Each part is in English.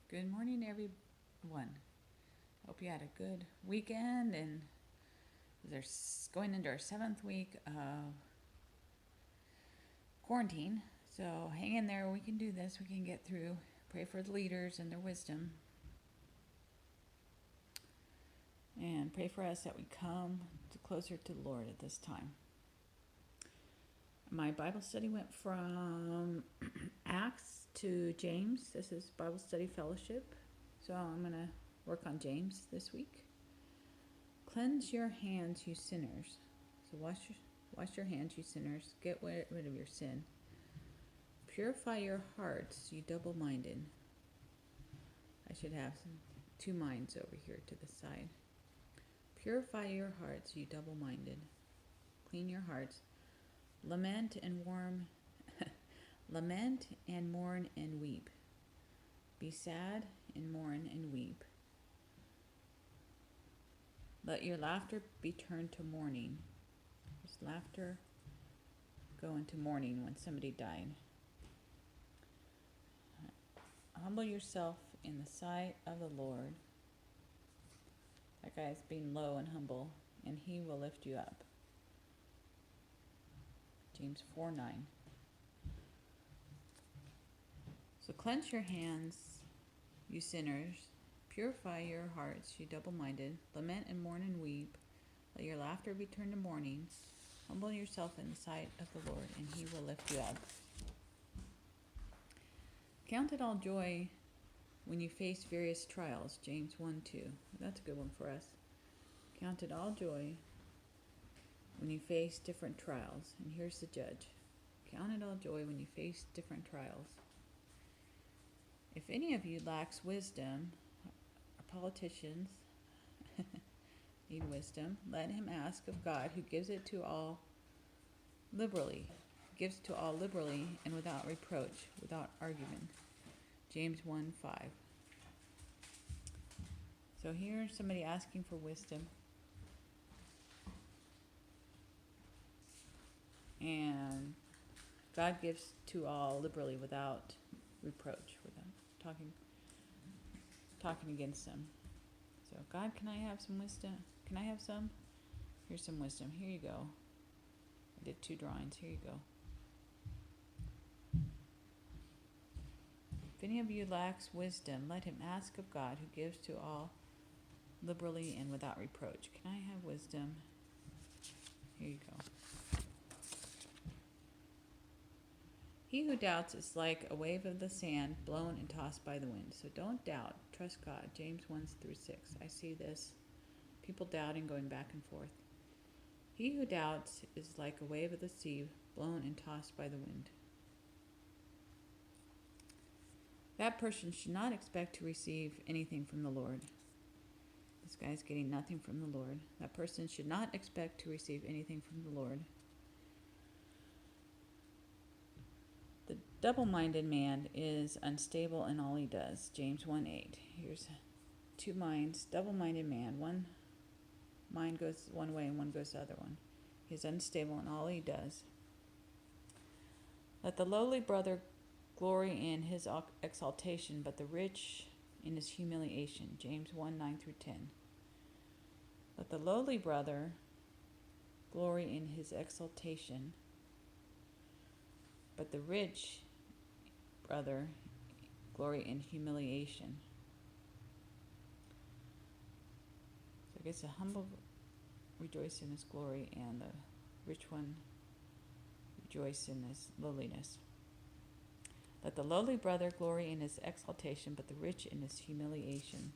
Good morning, everyone. Hope you had a good weekend, and they're going into our 7th week of quarantine. So hang in there. We can do this. We can get through. Pray for the leaders and their wisdom, and pray for us that we come closer to the Lord at this time. My Bible study went from Acts to James. This is Bible Study Fellowship. So I'm going to work on James this week. Cleanse your hands, you sinners. So wash your hands, you sinners. Get rid of your sin. Purify your hearts, you double-minded. I should have two minds over here to the side. Purify your hearts, you double-minded. Clean your hearts. Lament and mourn and weep. Be sad and mourn and weep. Let your laughter be turned to mourning. Does laughter go into mourning when somebody died? Humble yourself in the sight of the Lord. That guy's being low and humble, and he will lift you up. James 4:9. So cleanse your hands, you sinners. Purify your hearts, you double-minded. Lament and mourn and weep. Let your laughter be turned to mourning. Humble yourself in the sight of the Lord, and he will lift you up. Count it all joy when you face various trials. James 1:2. That's a good one for us. Count it all joy when you face different trials. And here's the judge. Count it all joy when you face different trials. If any of you lacks wisdom, our politicians need wisdom, let him ask of God, who gives to all liberally and without reproach, without argument. James 1:5. So here's somebody asking for wisdom. And God gives to all liberally without reproach, without talking against them. So, God, can I have some wisdom? Can I have some? Here's some wisdom. Here you go. I did 2 drawings. Here you go. If any of you lacks wisdom, let him ask of God, who gives to all liberally and without reproach. Can I have wisdom? Here you go. He who doubts is like a wave of the sand blown and tossed by the wind. So don't doubt. Trust God. James 1-6. I see this. People doubting, going back and forth. He who doubts is like a wave of the sea blown and tossed by the wind. That person should not expect to receive anything from the Lord. This guy's getting nothing from the Lord. That person should not expect to receive anything from the Lord. The double-minded man is unstable in all he does. James 1:8. Here's 2 minds. Double-minded man. One mind goes one way and one goes the other one. He's unstable in all he does. Let the lowly brother glory in his exaltation, but the rich in his humiliation. James 1:9-10. Let the lowly brother glory in his exaltation, but the rich brother glory in humiliation. So I guess the humble rejoice in his glory, and the rich one rejoice in his lowliness. Let the lowly brother glory in his exaltation, but the rich in his humiliation.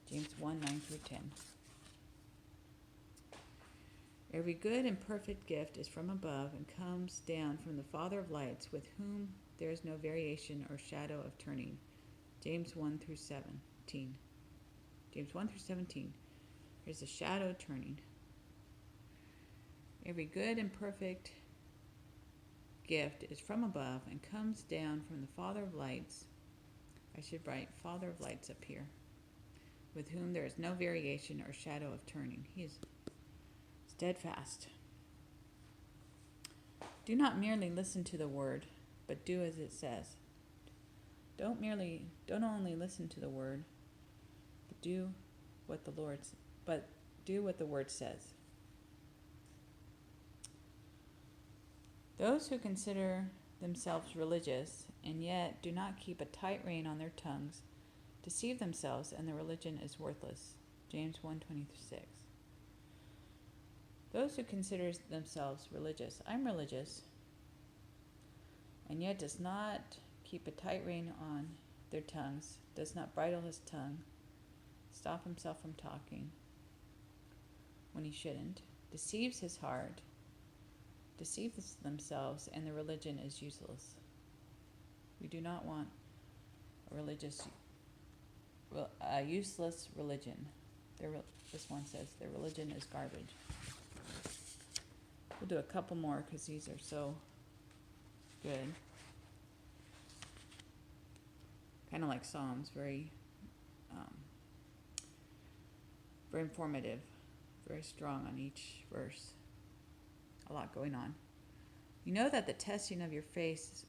James 1:9-10. Every good and perfect gift is from above and comes down from the Father of lights, with whom there is no variation or shadow of turning. James 1-17. James 1-17. There's a shadow turning. Every good and perfect gift is from above and comes down from the Father of lights. I should write Father of lights up here, with whom there is no variation or shadow of turning. He is steadfast. Do not merely listen to the word, but do as it says. Don't only listen to the word, but do what the word says. Those who consider themselves religious and yet do not keep a tight rein on their tongues deceive themselves, and their religion is worthless. James 1:26. Those who consider themselves religious, I'm religious, and yet does not keep a tight rein on their tongues, does not bridle his tongue, stop himself from talking when he shouldn't, deceives his heart, deceives themselves, and the religion is useless. We do not want a useless religion. This one says their religion is garbage. We'll do a couple more because these are so good. Kind of like Psalms, very informative, very strong on each verse. A lot going on. You know that the testing of your faith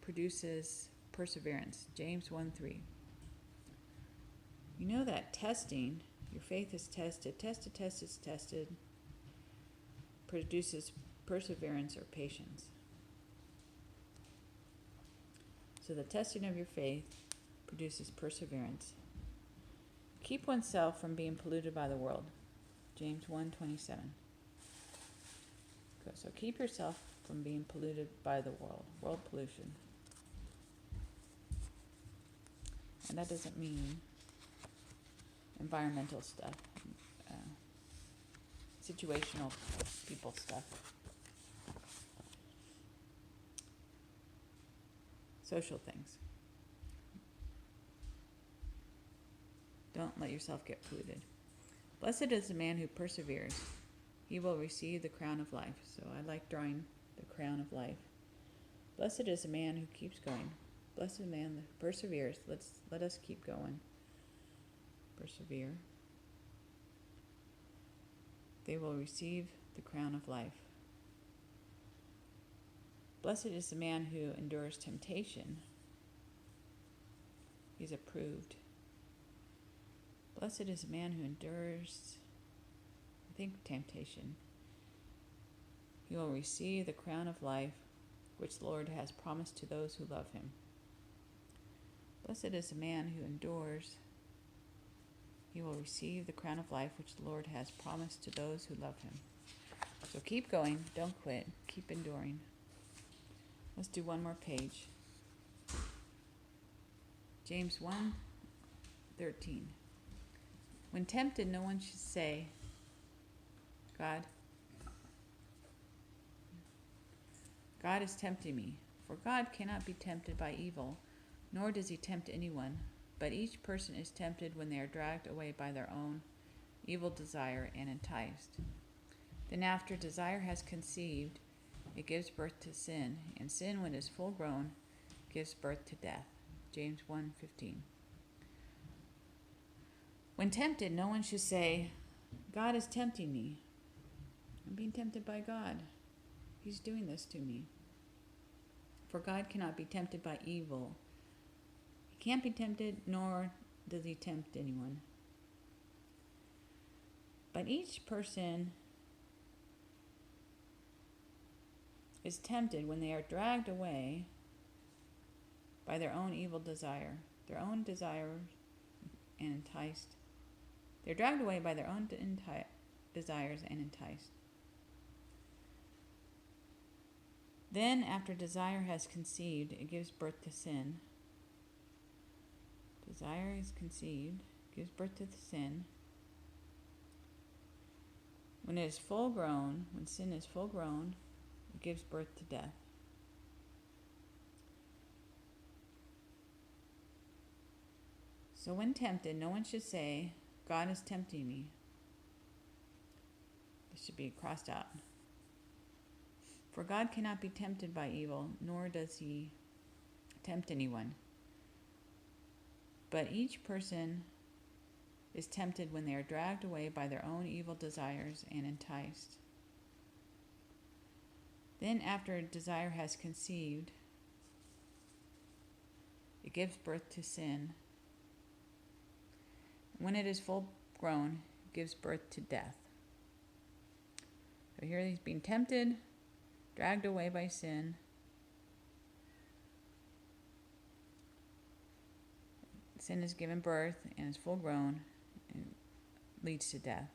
produces perseverance. James 1:3. You know that testing, your faith is tested, produces perseverance or patience. So the testing of your faith produces perseverance. Keep oneself from being polluted by the world. James 1:27. So keep yourself from being polluted by the world pollution. And that doesn't mean environmental stuff, situational people stuff, social things. Don't let yourself get polluted. Blessed is the man who perseveres. He will receive the crown of life. So I like drawing the crown of life. Blessed is the man who keeps going. Blessed is the man that perseveres. Let us keep going. Persevere. They will receive the crown of life. Blessed is the man who endures temptation. He's approved. Blessed is the man who endures, temptation. He will receive the crown of life, which the Lord has promised to those who love him. Blessed is the man who endures. He will receive the crown of life, which the Lord has promised to those who love him. So keep going. Don't quit. Keep enduring. Let's do one more page. James 1:13. When tempted, no one should say, God is tempting me. For God cannot be tempted by evil, nor does he tempt anyone. But each person is tempted when they are dragged away by their own evil desire and enticed. Then after desire has conceived, it gives birth to sin, and sin, when it is full grown, gives birth to death. James 1:15. When tempted, no one should say, God is tempting me. I'm being tempted by God. He's doing this to me. For God cannot be tempted by evil. He can't be tempted, nor does he tempt anyone. But each person is tempted when they are dragged away by their own evil desire, and enticed. They're dragged away by their own desires and enticed. Then, after desire has conceived, it gives birth to sin. Desire is conceived, gives birth to the sin. When it is full grown, when sin is full grown, it gives birth to death. So when tempted, no one should say, God is tempting me. This should be crossed out. For God cannot be tempted by evil, nor does he tempt anyone. But each person is tempted when they are dragged away by their own evil desires and enticed. Then after desire has conceived, it gives birth to sin. When it is full grown, it gives birth to death. So here he's being tempted, dragged away by sin. Sin is given birth and is full grown and leads to death.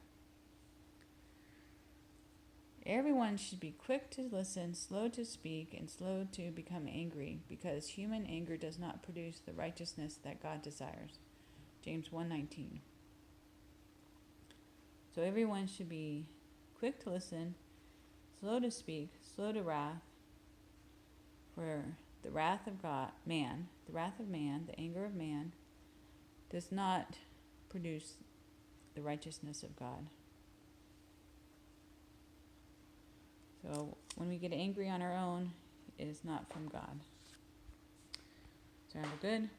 Everyone should be quick to listen, slow to speak, and slow to become angry, because human anger does not produce the righteousness that God desires. James 1:19. So everyone should be quick to listen, slow to speak, slow to wrath, for the wrath of man, the anger of man, does not produce the righteousness of God. So when we get angry on our own, it is not from God. So have a good